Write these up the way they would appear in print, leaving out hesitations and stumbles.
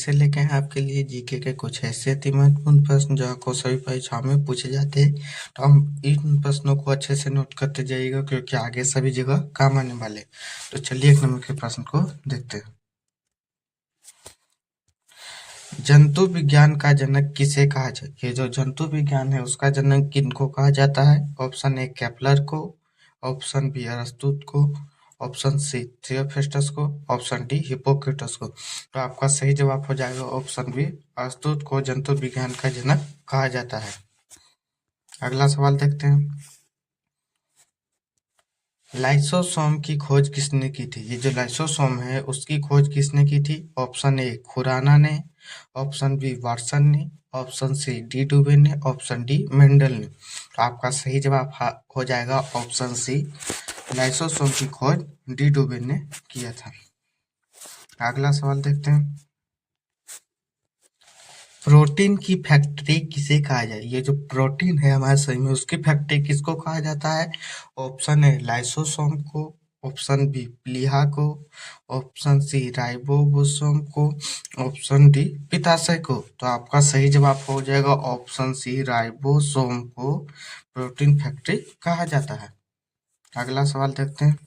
से लेके हैं आपके लिए जीके के कुछ ऐसे अति महत्वपूर्ण प्रश्न जो आपको सभी परीक्षाओं में पूछे जाते हैं। तो हम इन प्रश्नों को अच्छे से नोट करते जाइएगा क्योंकि आगे सभी जगह काम आने वाले। तो चलिए 1 नंबर के प्रश्न को देखते हैं। जंतु विज्ञान का जनक किसे कहा जाए? ये जो जंतु विज्ञान है उसका जनक किनको कहा जाता है? ऑप्शन ए केपलर को, ऑप्शन बी अरस्तु को, ऑप्शन सी थियोफ्रास्टस को, ऑप्शन डी हिप्पोक्रेटस को। तो आपका सही जवाब हो जाएगा ऑप्शन बी, अरस्तु को जंतु विज्ञान का जनक कहा जाता है। अगला सवाल देखते हैं। लाइसोसोम की खोज किसने की थी? ये जो लाइसोसोम है उसकी खोज किसने की थी? ऑप्शन ए खुराना ने, ऑप्शन बी वाटसन ने, ऑप्शन सी डी डुबे ने, ऑप्शन डी मेंडल ने। तो आपका सही जवाब हो जाएगा ऑप्शन सी, लाइसोसोम की खोज डी डुबे ने किया था। अगला सवाल देखते हैं। प्रोटीन की फैक्ट्री किसे कहा जाए? ये जो प्रोटीन है हमारे शरीर में उसकी फैक्ट्री किसको कहा जाता है? ऑप्शन ए लाइसोसोम को, ऑप्शन बी प्लीहा को, ऑप्शन सी राइबोसोम को, ऑप्शन डी पित्ताशय को। तो आपका सही जवाब हो जाएगा ऑप्शन सी, राइबोसोम को प्रोटीन फैक्ट्री कहा जाता है। अगला सवाल देखते हैं।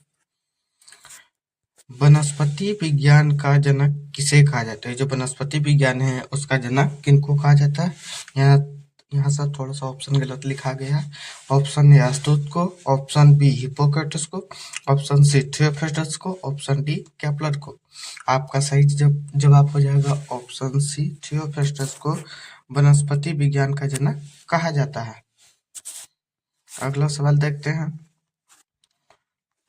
वनस्पति विज्ञान का जनक किसे कहा जाता है? जो वनस्पति विज्ञान है उसका जनक किनको कहा जाता है? यहाँ से थोड़ा सा ऑप्शन गलत लिखा गया है। ऑप्शन ए अरस्तु को, ऑप्शन बी हिप्पोक्रेटस को, ऑप्शन सी थियोफ्रास्टस को, ऑप्शन डी केपलर को। आपका सही जवाब हो जाएगा ऑप्शन सी, थियोफ्रास्टस को वनस्पति विज्ञान का जनक कहा जाता है। अगला सवाल देखते हैं।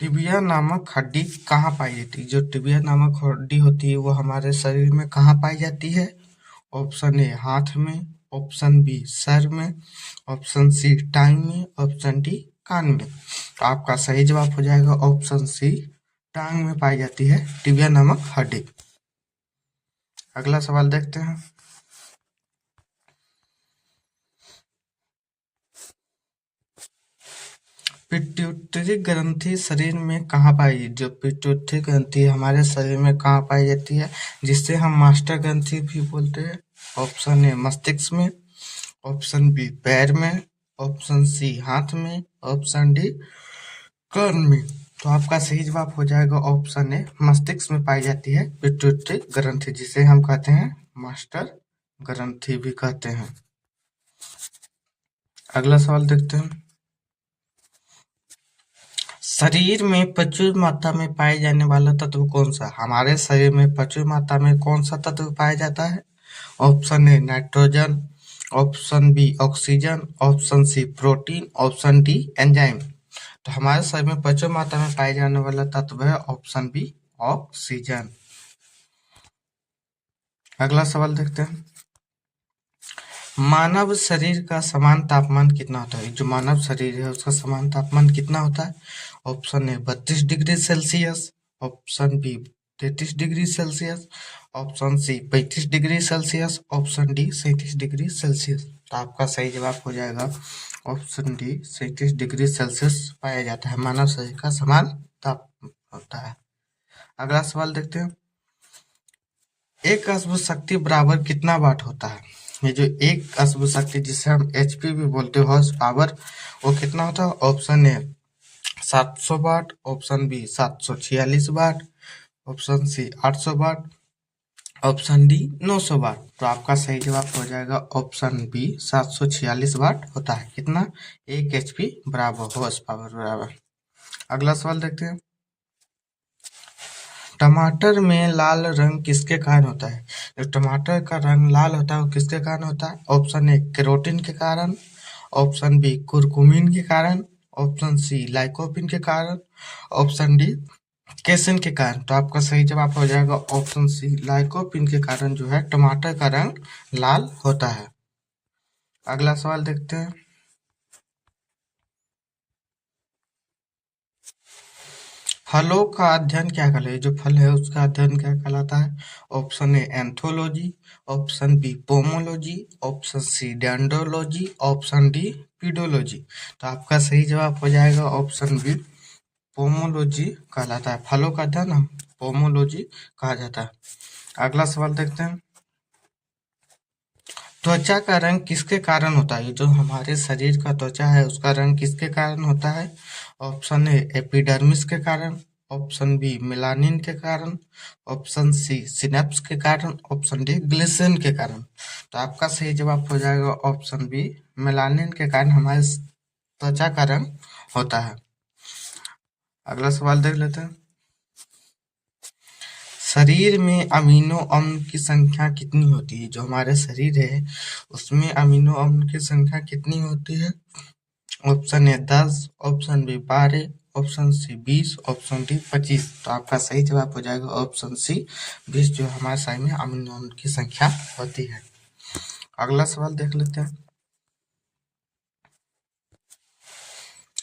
टिबिया नामक हड्डी कहाँ पाई जाती है? जो टिबिया नामक हड्डी होती है वो हमारे शरीर में कहाँ पाई जाती है? ऑप्शन ए हाथ में, ऑप्शन बी सर में, ऑप्शन सी टांग में, ऑप्शन डी कान में। तो आपका सही जवाब हो जाएगा ऑप्शन सी, टांग में पाई जाती है टिबिया नामक हड्डी। अगला सवाल देखते हैं। पिट्यूटरी ग्रंथि शरीर में कहाँ पाई? जो पिट्यूटरी ग्रंथि हमारे शरीर में कहाँ पाई जाती है, जिससे हम मास्टर ग्रंथि भी बोलते हैं? ऑप्शन ए मस्तिष्क में, ऑप्शन बी पैर में, ऑप्शन सी हाथ में, ऑप्शन डी कान में। तो आपका सही जवाब हो जाएगा ऑप्शन ए, मस्तिष्क में पाई जाती है पिट्यूटरी ग्रंथि, जिसे हम कहते हैं मास्टर ग्रंथि भी कहते हैं। अगला सवाल देखते हैं। शरीर में प्रचुर मात्रा में पाए जाने वाला तत्व कौन सा? हमारे शरीर में प्रचुर मात्रा में कौन सा तत्व पाया जाता है? Option A nitrogen, option B oxygen, option C protein, option D enzyme. तो हमारे शरीर में प्रचुर मात्रा में पाए जाने वाला तत्व है ऑप्शन बी ऑक्सीजन। अगला सवाल देखते हैं। मानव शरीर का समान तापमान कितना होता है? जो मानव शरीर है उसका समान तापमान कितना होता है? Option A 32 degree Celsius, option B 33 degree Celsius, option C 35 degree Celsius, option D 37 degree Celsius. तो आपका सही जवाब हो जाएगा ऑप्शन डी, 37 डिग्री सेल्सियस पाया जाता है। मानव शरीर का समान ताप होता है। अगला सवाल देखते हैं। एक अश्व शक्ति बराबर कितना वाट होता है? ये जो एक अश्व शक्ति जिसे हम एचपी भी बोलते हैं, हॉर्स पावर, वो कितना होता है? Option A 700 watt, option B 746 watt, option C 800 watt, option D 900 watt. तो आपका सही जवाब हो जाएगा ऑप्शन बी, 746 वाट होता है। कितना? 1 एचपी बराबर हॉर्स पावर बराबर। अगला सवाल देखते हैं। टमाटर में लाल रंग किसके कारण होता है? जो टमाटर का रंग लाल होता है वो किसके कारण होता है? ऑप्शन ए कैरोटीन के कारण, ऑप्शन बी कुरकुमिन के कारण, ऑप्शन सी लाइकोपिन के कारण, ऑप्शन डी केसिन के कारण। तो आपका सही जवाब हो जाएगा ऑप्शन सी, लाइकोपिन के कारण जो है टमाटर का रंग लाल होता है। अगला सवाल देखते हैं। फलों का अध्ययन क्या कहलाता है? जो फल है उसका अध्ययन क्या कहलाता है? Option A anthology, option B pomology, option C dendrology, option D pedology. तो आपका सही जवाब हो जाएगा ऑप्शन बी, पोमोलॉजी कहलाता है। फलों का अध्ययन हम पोमोलॉजी कहा जाता है। अगला सवाल देखते हैं। त्वचा का रंग किसके कारण होता है? ये जो हमारे शरीर का त्वचा है उसका रंग किसके कारण होता है? ऑप्शन ए एपिडर्मिस के कारण, ऑप्शन बी मेलानिन के कारण, ऑप्शन सी सिनेप्स के कारण, ऑप्शन डी ग्लिसरीन के कारण। तो आपका सही जवाब हो जाएगा ऑप्शन बी, मेलानिन के कारण हमारे त्वचा का रंग होता है। अगला सवाल देख लेते हैं। शरीर में अमीनो अम्ल की संख्या कितनी होती है? जो हमारे शरीर है उसमें अमीनो अम्ल की संख्या कितनी होती है? Option A 10, option B 12, option C 20, option D 25। तो आपका सही जवाब हो जाएगा ऑप्शन सी 20, जो हमारे शरीर में अमीनो अम्ल की संख्या होती है। अगला सवाल देख लेते हैं।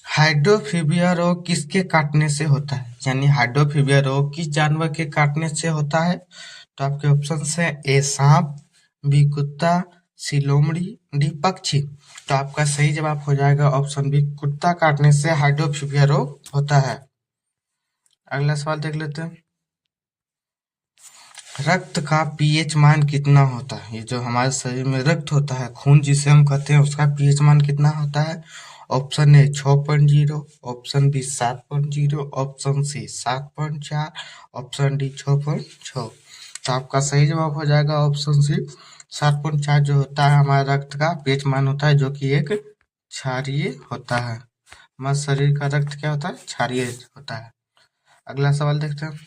हाइड्रोफोबिया रोग किसके काटने से होता है? यानी हाइड्रोफोबिया रोग किस जानवर के काटने से होता है? तो आपके ऑप्शन है ए सांप, बी कुत्ता, सी लोमड़ी, डी पक्षी। तो आपका सही जवाब हो जाएगा ऑप्शन बी, कुत्ता काटने से हाइड्रोफोबिया रोग होता है। अगला सवाल देख लेते हैं। रक्त का पीएच मान कितना होता है? ये जो हमारे शरीर में रक्त होता है, खून जिसे हम कहते हैं, उसका पीएच मान कितना होता है? Option A 6.0, option B 7.0, option C 7.4, option D 6.6। तो आपका सही जवाब हो जाएगा ऑप्शन सी 7.4, जो होता है हमारे रक्त का पीएच मान होता है, जो कि एक क्षारीय होता है। हमारे शरीर का रक्त क्या होता है? क्षारीय होता है। अगला सवाल देखते हैं।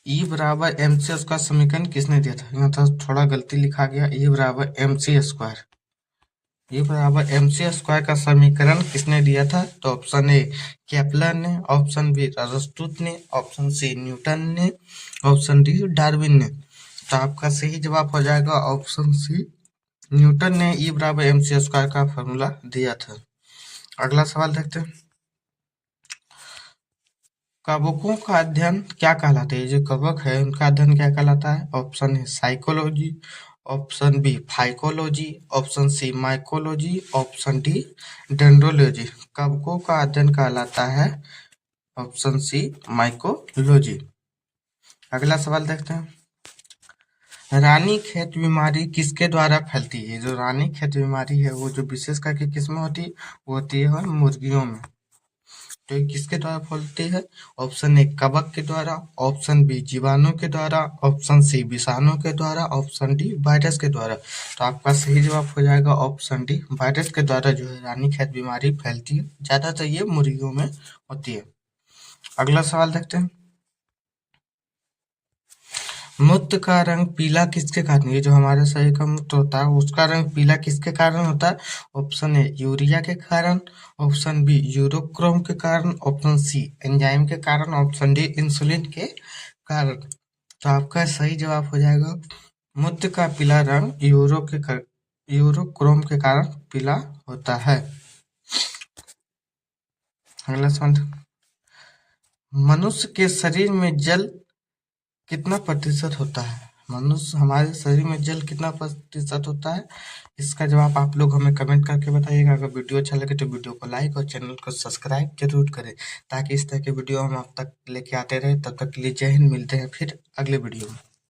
E बराबर एम सी स्क्वायर समीकरण किसने दिया था? यहाँ था थोड़ा गलती लिखा गया, E बराबर एम सी स्क्वायर। E बराबर एम सी स्क्वायर का समीकरण किसने दिया था? तो ऑप्शन ए केपलर ने, ऑप्शन बी अरस्तुत ने, ऑप्शन सी न्यूटन ने, ऑप्शन डी डार्विन ने। तो आपका सही जवाब हो जाएगा ऑप्शन सी, न्यूटन ने E बराबर एम सी स्क्वायर का फॉर्मूला दिया था। अगला सवाल देखते हैं। कवकों का अध्ययन क्या कहलाता है? ये जो कवक है उनका अध्ययन क्या कहलाता है? Option A psychology, option B phycology, option C mycology, option D dendrology. कवकों का अध्ययन कहलाता है ऑप्शन सी माइकोलॉजी। अगला सवाल देखते हैं। रानीखेत बीमारी किसके द्वारा फैलती है? जो रानीखेत बीमारी है वो जो विशेष करके किसमें होती है? वो होती है मुर्गियों में। तो ये किसके द्वारा फैलती है? ऑप्शन ए कवक के द्वारा, ऑप्शन बी जीवाणु के द्वारा, ऑप्शन सी विषाणु के द्वारा, ऑप्शन डी वायरस के द्वारा। तो आपका सही जवाब हो जाएगा ऑप्शन डी, वायरस के द्वारा जो है रानीखेत बीमारी फैलती है। ज्यादातर ये मुर्गियों में होती है। अगला सवाल देखते हैं। मूत्र का रंग पीला किसके कारण? ये जो हमारे शरीर का मूत्र होता है उसका रंग पीला किसके कारण होता है? ऑप्शन ए यूरिया के कारण, ऑप्शन बी यूरोक्रोम के कारण, ऑप्शन सी एंजाइम के कारण, ऑप्शन डी इंसुलिन के कारण। तो आपका सही जवाब हो जाएगा मूत्र का पीला रंग यूरोक्रोम के कारण पीला होता है। अगला सवाल। मनुष्य के शरीर में जल कितना प्रतिशत होता है? मनुष्य हमारे शरीर में जल कितना प्रतिशत होता है? इसका जवाब आप लोग हमें कमेंट करके बताइएगा। अगर वीडियो अच्छा लगे तो वीडियो को लाइक और चैनल को सब्सक्राइब जरूर करें, ताकि इस तरह के वीडियो हम आप तक लेके आते रहे। तब तक के लिए जय हिंद। मिलते हैं फिर अगले वीडियो में।